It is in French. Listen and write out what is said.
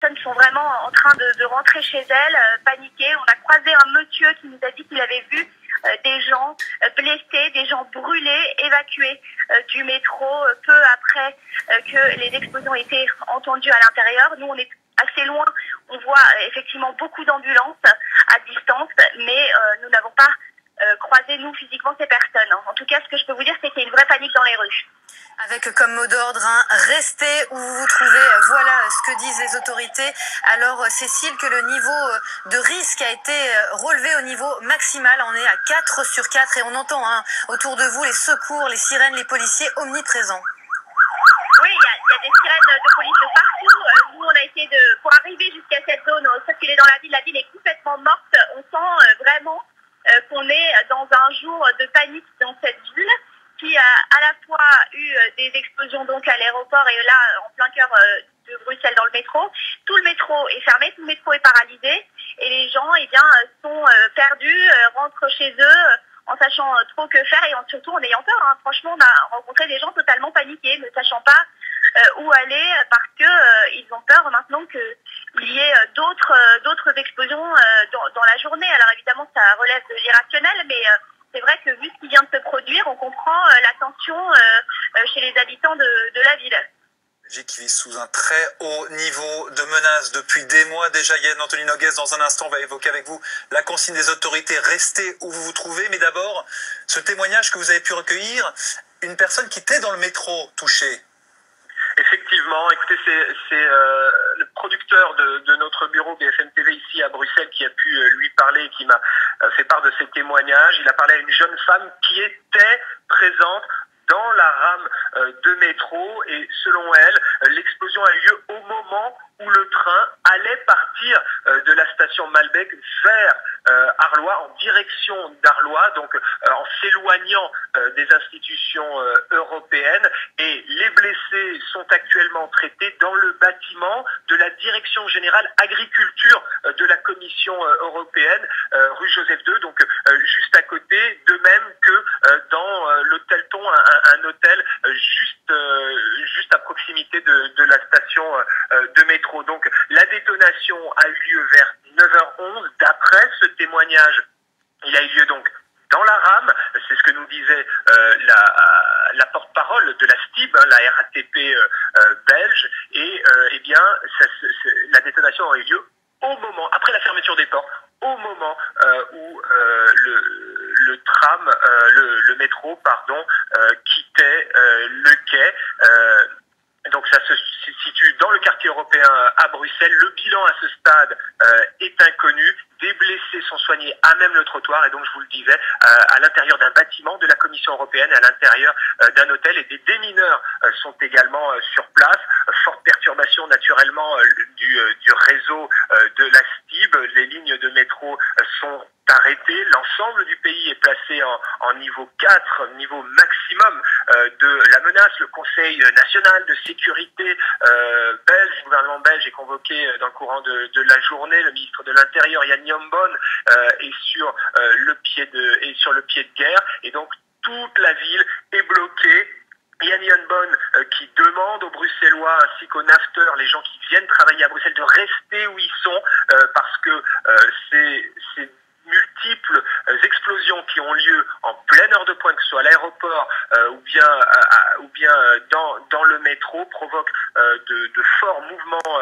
personnes sont vraiment en train de rentrer chez elles, paniquées. On a croisé un monsieur qui nous a dit qu'il avait vu des gens blessés, des gens brûlés, évacués du métro peu après que les explosions aient été entendues à l'intérieur. Nous, on est assez loin, on voit effectivement beaucoup d'ambulances à distance, mais nous n'avons pas croisé, nous, physiquement, ces personnes. En tout cas, ce que je peux vous dire, c'est qu'il y a une vraie panique dans les rues. Avec comme mot d'ordre, restez où vous vous trouvez, voilà ce que disent les autorités. Alors Cécile, que le niveau de risque a été relevé au niveau maximal, on est à 4 sur 4 et on entend autour de vous les secours, les sirènes, les policiers omniprésents. Oui, il y a des sirènes de police partout. Nous, on a essayé pour arriver jusqu'à cette zone, circuler dans la ville est complètement morte. On sent vraiment qu'on est dans un jour de panique dans cette ville, qui a à la fois eu des explosions donc à l'aéroport et là en plein cœur de Bruxelles dans le métro. Tout le métro est fermé, tout le métro est paralysé et les gens sont perdus, rentrent chez eux en sachant trop que faire et surtout en ayant peur. Franchement, on a rencontré des gens totalement paniqués, ne sachant pas où aller parce que ils ont peur maintenant qu'il y ait d'autres explosions dans la journée. Alors évidemment, ça relève de l'irrationnel, mais c'est vrai que vu ce qui vient de se produire, on comprend la tension chez les habitants de la ville. Qui vit sous un très haut niveau de menace depuis des mois déjà. Yann Anthony Noguès, dans un instant, va évoquer avec vous la consigne des autorités. Restez où vous vous trouvez. Mais d'abord, ce témoignage que vous avez pu recueillir, une personne qui était dans le métro touchée. Effectivement, écoutez, c'est le producteur de notre bureau BFM TV ici à Bruxelles qui a pu lui parler, qui m'a fait part de ses témoignages. Il a parlé à une jeune femme qui était présente dans la rame de métro et selon elle, l'explosion a eu lieu au moment où le train allait partir de la station Malbec vers Arlois, en direction d'Arlois, donc en s'éloignant des institutions européennes. Et les blessés sont actuellement traités dans le bâtiment de la Direction générale agriculture de la Commission européenne, rue Joseph II, donc juste à côté, de même que dans l'hôtel Thon, un hôtel juste à proximité de la station de métro. Donc la détonation a eu lieu vers 9h11. D'après ce témoignage, il a eu lieu donc dans la rame, c'est ce que nous disait la porte-parole de la STIB, la RATP belge, et eh bien la détonation a eu lieu au moment, après la fermeture des ports, au moment où le tram, le métro, pardon, quittait le quai. Donc ça se situe dans le quartier européen à Bruxelles. Le bilan à ce stade est inconnu. Des blessés sont soignés à même le trottoir et donc je vous le disais, à l'intérieur d'un bâtiment de la Commission européenne, à l'intérieur d'un hôtel, et des démineurs sont également sur place. Forte perturbation naturellement du réseau de la STIB. Les lignes de métro sont arrêtées. L'ensemble du pays est placé en niveau 4, niveau maximum de la menace. Le Conseil national de sécurité belge, le gouvernement belge est convoqué dans le courant de la journée. Le ministre de l'Intérieur, Yann Yombon, est sur le pied de guerre, et donc toute la ville est bloquée. Yann Yombon qui demande aux Bruxellois ainsi qu'aux nafteurs, les gens qui viennent travailler à Bruxelles, de rester où ils sont parce que ces multiples explosions qui ont lieu en pleine heure de pointe, que ce soit à l'aéroport ou bien dans le métro, provoquent de forts mouvements